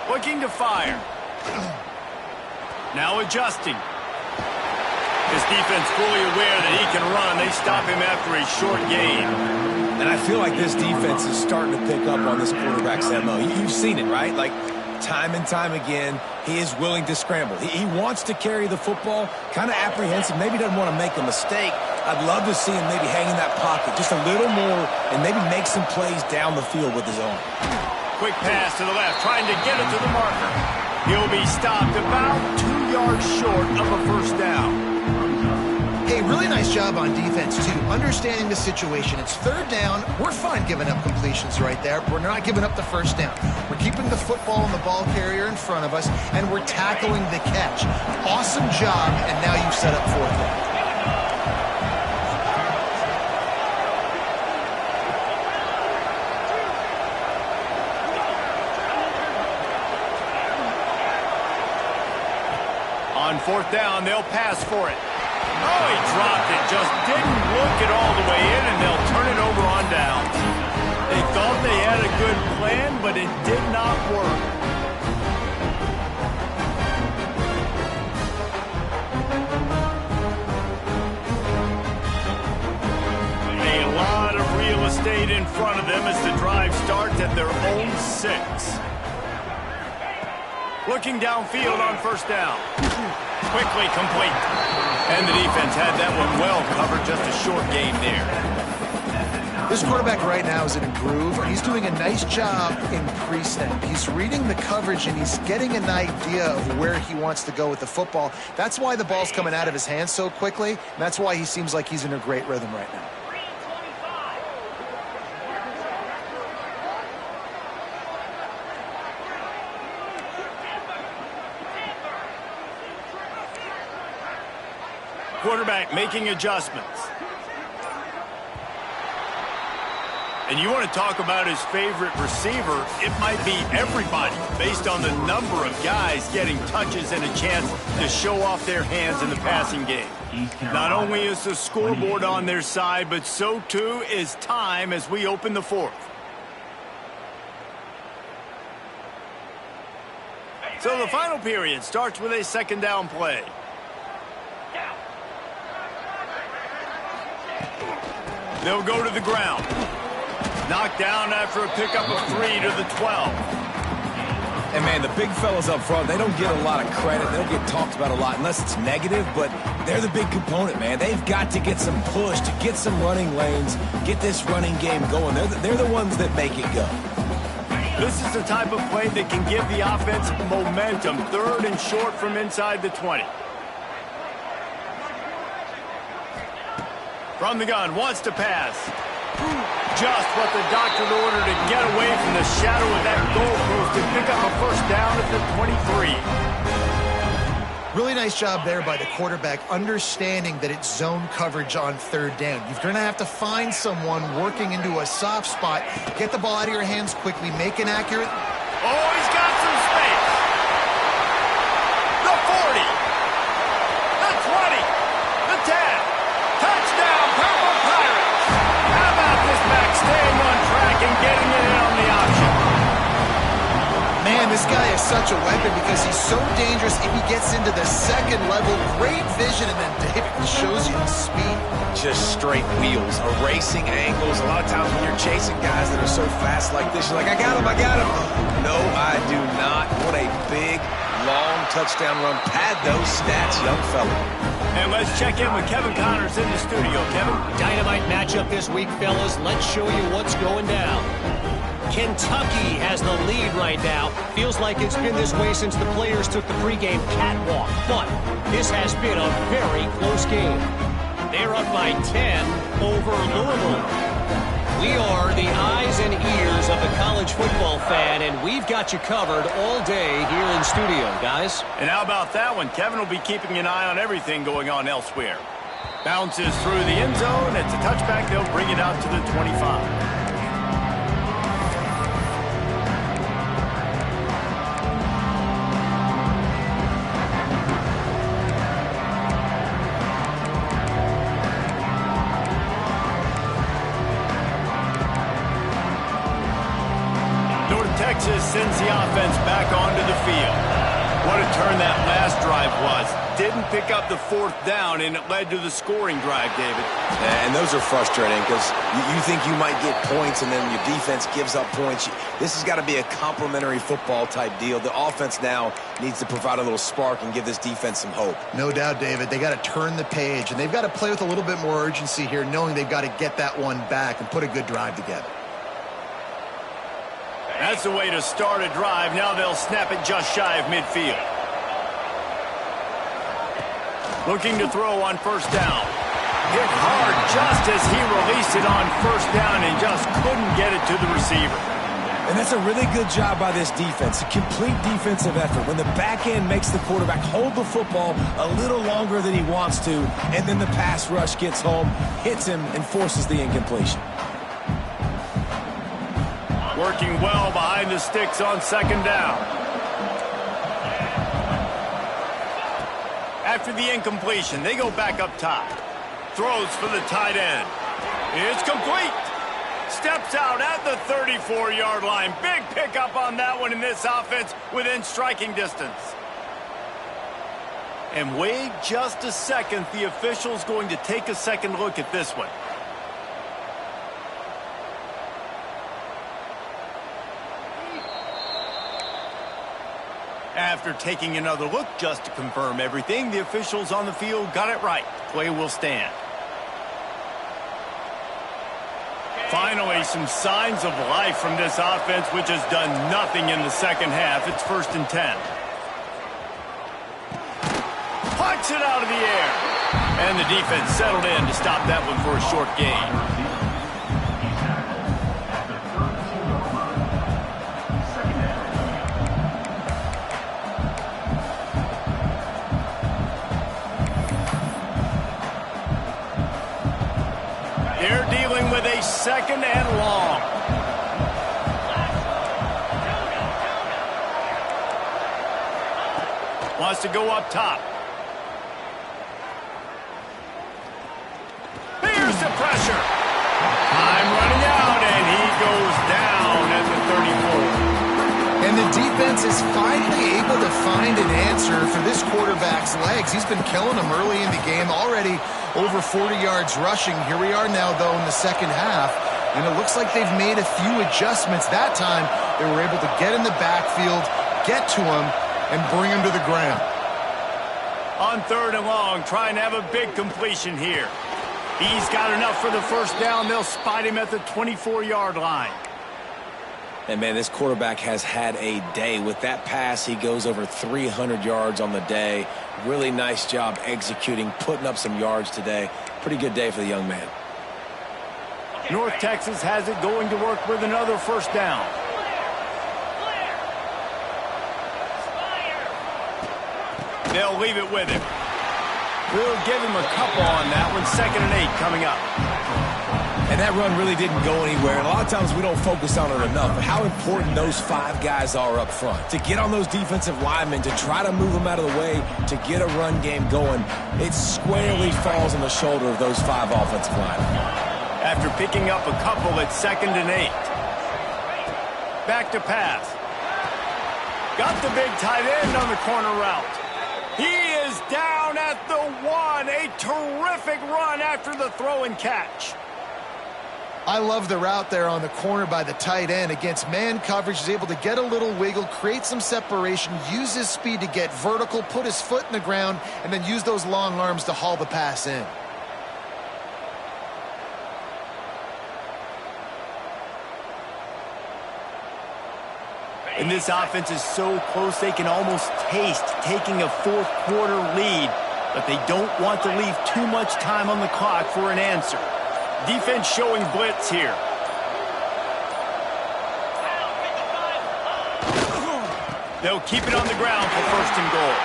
Looking to fire. Now adjusting. His defense fully aware that he can run. They stop him after a short gain. And I feel like this defense is starting to pick up on this quarterback's MO. You've seen it, right? Like, time and time again, he is willing to scramble. He wants to carry the football, kind of apprehensive, maybe doesn't want to make a mistake. I'd love to see him maybe hang in that pocket just a little more and maybe make some plays down the field with his own. Quick pass to the left, trying to get it to the marker. He'll be stopped about 2 yards short of a first down. Hey, really nice job on defense, too, understanding the situation. It's third down. We're fine giving up completions right there. We're not giving up the first down. We're keeping the football and the ball carrier in front of us, and we're tackling the catch. Awesome job, and now you've set up fourth down. On fourth down, they'll pass for it. Oh, he dropped it. Just didn't look it all the way in, and they'll turn it over on down. They thought they had a good plan, but it did not work. A lot of real estate in front of them as the drive starts at their own 6. Looking downfield on first down. Quickly complete. And the defense had that one well covered, just a short gain there. This quarterback right now is in a groove, and he's doing a nice job in pre-snap. He's reading the coverage, and he's getting an idea of where he wants to go with the football. That's why the ball's coming out of his hands so quickly, and that's why he seems like he's in a great rhythm right now. Quarterback making adjustments. And you want to talk about his favorite receiver, it might be everybody based on the number of guys getting touches and a chance to show off their hands in the passing game. Not only is the scoreboard on their side, but so too is time as we open the fourth. So the final period starts with a second down play. They'll go to the ground. Knocked down after a pickup of 3 to the 12. And, man, the big fellas up front, they don't get a lot of credit. They don't get talked about a lot unless it's negative, but they're the big component, man. They've got to get some push, to get some running lanes, get this running game going. They're the ones that make it go. This is the type of play that can give the offense momentum. Third and short from inside the 20. From the gun, wants to pass. Just what the doctor ordered to get away from the shadow of that goalpost and pick up a first down at the 23. Really nice job there by the quarterback, understanding that it's zone coverage on third down. You're going to have to find someone working into a soft spot, get the ball out of your hands quickly, make an accurate... Oh, he's got some space. The 40. The 20. The 10. Touchdown, Purple Pirates! How about this back staying on track and getting it in on the option? Man, this guy is such a weapon because he's so dangerous if he gets into the second level. Great vision, and then David shows you the speed. Just straight wheels, erasing angles. A lot of times when you're chasing guys that are so fast like this, you're like, I got him. No, I do not. What a big, long touchdown run. Pad those stats, young fella. And let's check in with Kevin Connors in the studio. Kevin? Dynamite matchup this week, fellas. Let's show you what's going down. Kentucky has the lead right now. Feels like it's been this way since the players took the pregame catwalk. But this has been a very close game. They're up by 10 over Louisville. We are the eyes and ears of the college football fan, and we've got you covered all day here in studio, guys. And how about that one? Kevin will be keeping an eye on everything going on elsewhere. Bounces through the end zone. It's a touchback. They'll bring it out to the 25. Texas sends the offense back onto the field. What a turn that last drive was. Didn't pick up the fourth down, and it led to the scoring drive, David. And those are frustrating because you think you might get points, and then your defense gives up points. This has got to be a complementary football type deal. The offense now needs to provide a little spark and give this defense some hope. No doubt, David. They got to turn the page, and they've got to play with a little bit more urgency here, knowing they've got to get that one back and put a good drive together. That's the way to start a drive. Now they'll snap it just shy of midfield. Looking to throw on first down. Hit hard just as he released it on first down and just couldn't get it to the receiver. And that's a really good job by this defense. A complete defensive effort. When the back end makes the quarterback hold the football a little longer than he wants to, and then the pass rush gets home, hits him, and forces the incompletion. Working well behind the sticks on second down. After the incompletion, they go back up top. Throws for the tight end. It's complete. Steps out at the 34-yard line. Big pickup on that one in this offense within striking distance. And wait just a second. The official's going to take a second look at this one. After taking another look just to confirm everything, the officials on the field got it right. Play will stand. Finally, some signs of life from this offense, which has done nothing in the second half. It's 1st and 10. Punch it out of the air. And the defense settled in to stop that one for a short gain. They're dealing with a second and long. Wants to go up top. Here's the pressure. Time running out, and he goes down at the 34. And the defense is finally able to find an answer for this quarterback's legs. He's been killing them early in the game, already over 40 yards rushing. Here we are now, though, in the second half, and it looks like they've made a few adjustments. That time, they were able to get in the backfield, get to him, and bring him to the ground. On 3rd and long, trying to have a big completion here. He's got enough for the first down. They'll spot him at the 24-yard line. And, man, this quarterback has had a day. With that pass, he goes over 300 yards on the day. Really nice job executing, putting up some yards today. Pretty good day for the young man. North Texas has it, going to work with another first down. They'll leave it with him. We'll give him a couple on that one. 2nd and 8 coming up. And that run really didn't go anywhere. And a lot of times we don't focus on it enough, but how important those 5 guys are up front. To get on those defensive linemen, to try to move them out of the way, to get a run game going, it squarely falls on the shoulder of those 5 offensive linemen. After picking up a couple at 2nd and 8. Back to pass. Got the big tight end on the corner route. He is down at the 1. A terrific run after the throw and catch. I love the route there on the corner by the tight end against man coverage. He's able to get a little wiggle, create some separation, use his speed to get vertical, put his foot in the ground, and then use those long arms to haul the pass in. And this offense is so close they can almost taste taking a fourth-quarter lead, but they don't want to leave too much time on the clock for an answer. Defense showing blitz here. They'll keep it on the ground for first and goal.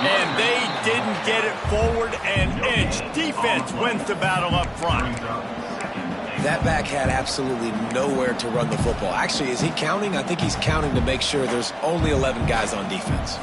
And they didn't get it forward an inch. Defense wins the battle up front. That back had absolutely nowhere to run the football. Actually, is he counting? I think he's counting to make sure there's only 11 guys on defense.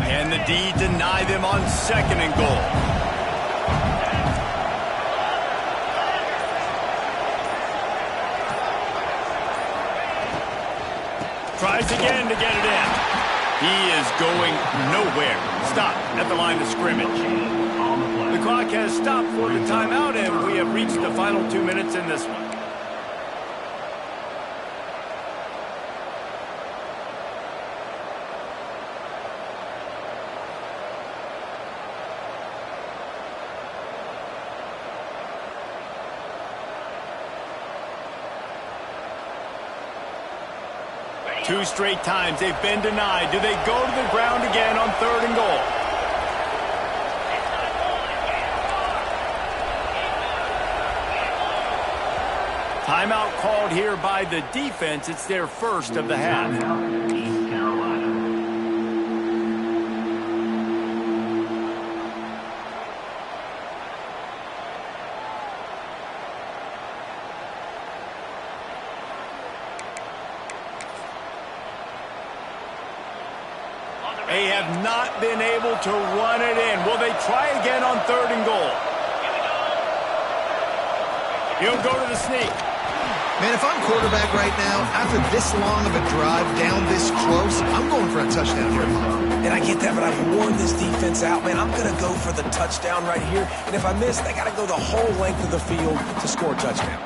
And the D deny them on second and goal. Tries again to get it in. He is going nowhere. Stop at the line of scrimmage. The clock has stopped for the timeout, and we have reached the final 2 minutes in this one. Two straight times they've been denied. Do they go to the ground again on third and goal? Timeout called here by the defense. It's their first of the half. East Carolina. They have not been able to run it in. Will they try again on third and goal? He'll go to the sneak. Man, if I'm quarterback right now, after this long of a drive down this close, I'm going for a touchdown here. And I get that, but I've worn this defense out, man. I'm going to go for the touchdown right here. And if I miss, they got to go the whole length of the field to score a touchdown.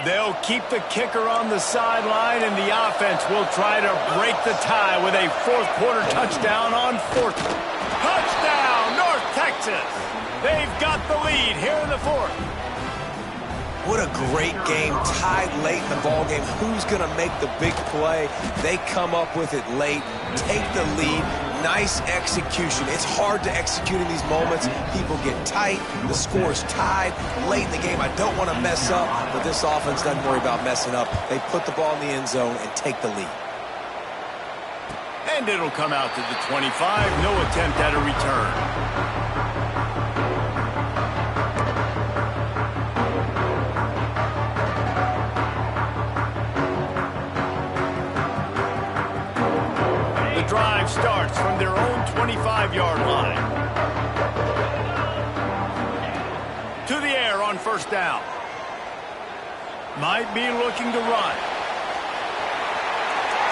They'll keep the kicker on the sideline, and the offense will try to break the tie with a fourth-quarter touchdown on fourth. Touchdown, North Texas! They've got the lead here in the fourth. What a great game, tied late in the ballgame. Who's going to make the big play? They come up with it late, take the lead. Nice execution. It's hard to execute in these moments. People get tight. The score is tied late in the game. I don't want to mess up, but this offense doesn't worry about messing up. They put the ball in the end zone and take the lead. And it'll come out to the 25. No attempt at a return. Drive starts from their own 25-yard line. To the air on first down. Might be looking to run.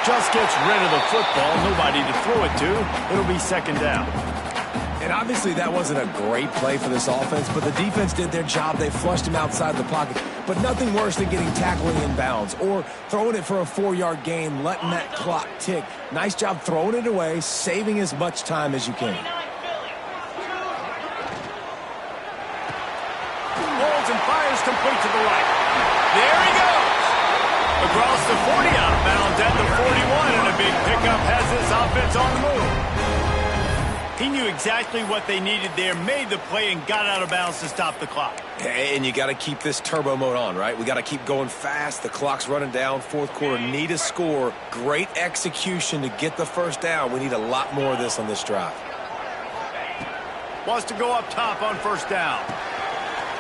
Just gets rid of the football. Nobody to throw it to. It'll be second down. And obviously that wasn't a great play for this offense, but the defense did their job. They flushed him outside the pocket. But nothing worse than getting tackled in bounds or throwing it for a 4-yard gain, letting that clock tick. Nice job throwing it away, saving as much time as you can. Rolls and fires complete to the right. There he goes. Across the 40, out of bounds at the 41, and a big pickup has this offense on the move. He knew exactly what they needed there, made the play, and got out of bounds to stop the clock. And you got to keep this turbo mode on, right? We got to keep going fast. The clock's running down. Fourth quarter, need a score. Great execution to get the first down. We need a lot more of this on this drive. Wants to go up top on first down.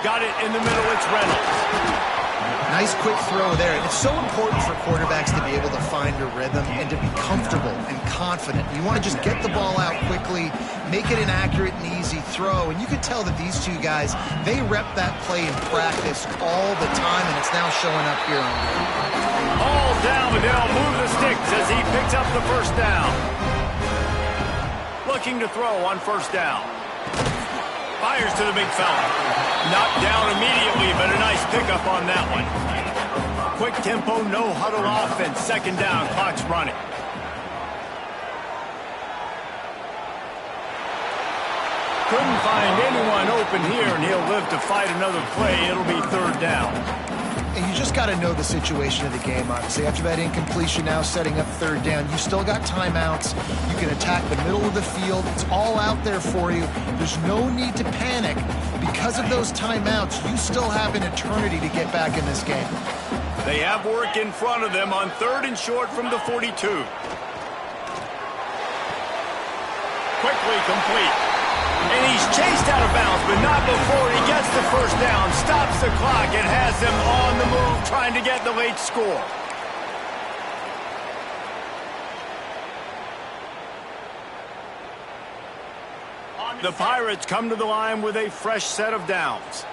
Got it in the middle. It's Reynolds. Nice quick throw there. And it's so important for quarterbacks to be able to find a rhythm and to be comfortable and confident. You want to just get the ball out quickly, make it an accurate and easy throw. And you could tell that these two guys, they rep that play in practice all the time, and it's now showing up here on game. All down, but they'll move the sticks as he picks up the first down. Looking to throw on first down. Fires to the big fella. Knocked down immediately, but a nice pickup on that one. Quick tempo, no huddle offense. Second down, clock's running. Couldn't find anyone open here, and he'll live to fight another play. It'll be third down. And you just got to know the situation of the game, obviously. After that incompletion, now setting up third down. You still got timeouts. You can attack the middle of the field. It's all out there for you. There's no need to panic. Because of those timeouts, you still have an eternity to get back in this game. They have work in front of them on third and short from the 42. Quickly complete. And he's chased out of bounds, but not before he gets the first down, stops the clock, and has them on the move trying to get the late score. The Pirates come to the line with a fresh set of downs.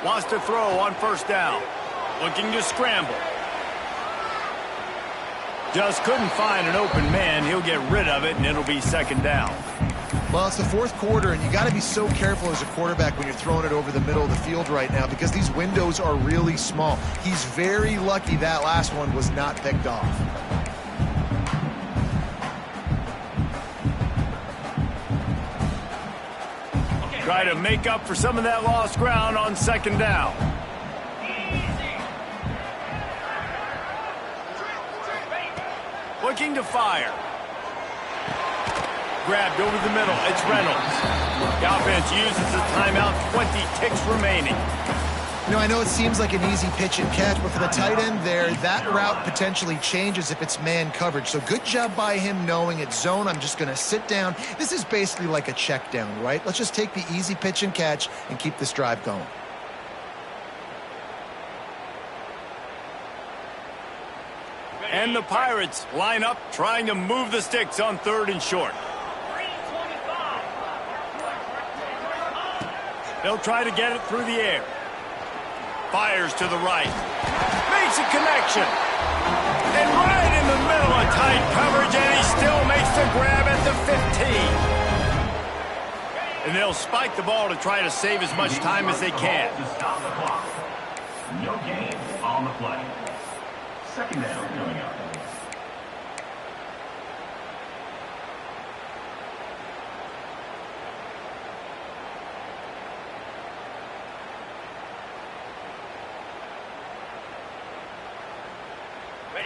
Wants to throw on first down. Looking to scramble. Just couldn't find an open man. He'll get rid of it, and it'll be second down. Well, it's the fourth quarter, and you got to be so careful as a quarterback when you're throwing it over the middle of the field right now because these windows are really small. He's very lucky that last one was not picked off. Try to make up for some of that lost ground on second down. Looking to fire. Grabbed over the middle. It's Reynolds. The offense uses a timeout. 20 ticks remaining. You know, I know it seems like an easy pitch and catch, but for the tight end there, that route potentially changes if it's man coverage. So good job by him knowing it's zone. I'm just going to sit down. This is basically like a check down, right? Let's just take the easy pitch and catch and keep this drive going. And the Pirates line up trying to move the sticks on third and short. They'll try to get it through the air. Fires to the right. Makes a connection. And right in the middle of tight coverage, and he still makes the grab at the 15. And they'll spike the ball to try to save as much time as they can. To stop the clock. No gain on the play. Second down coming up.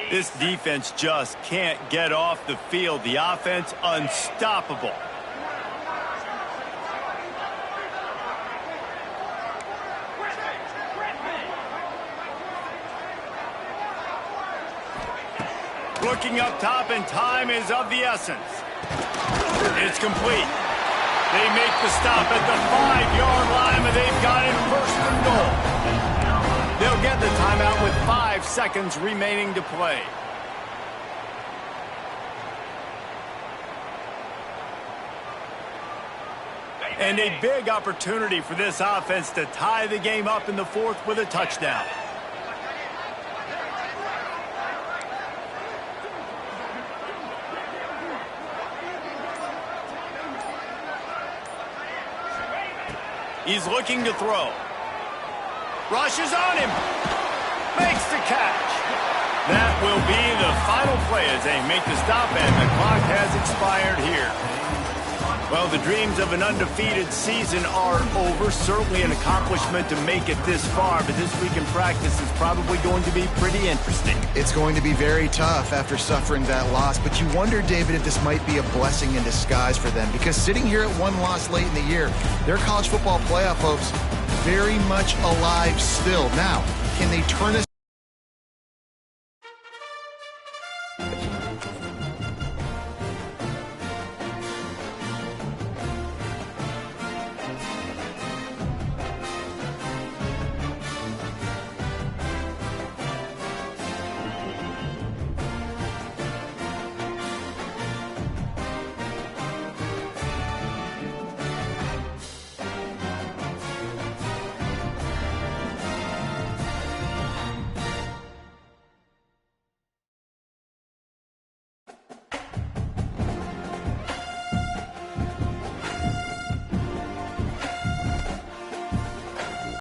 This defense just can't get off the field. The offense unstoppable. Looking up top, and time is of the essence. It's complete. They make the stop at the 5-yard line, and they've got it first and goal. They'll get the timeout with 5 seconds remaining to play. And a big opportunity for this offense to tie the game up in the fourth with a touchdown. He's looking to throw. Rushes on him. Makes the catch. That will be the final play as they make the stop, and the clock has expired here. Well, the dreams of an undefeated season are over. Certainly an accomplishment to make it this far, but this week in practice is probably going to be pretty interesting. It's going to be very tough after suffering that loss, but you wonder, David, if this might be a blessing in disguise for them, because sitting here at one loss late in the year, their college football playoff hopes very much alive still. Now, can they turn this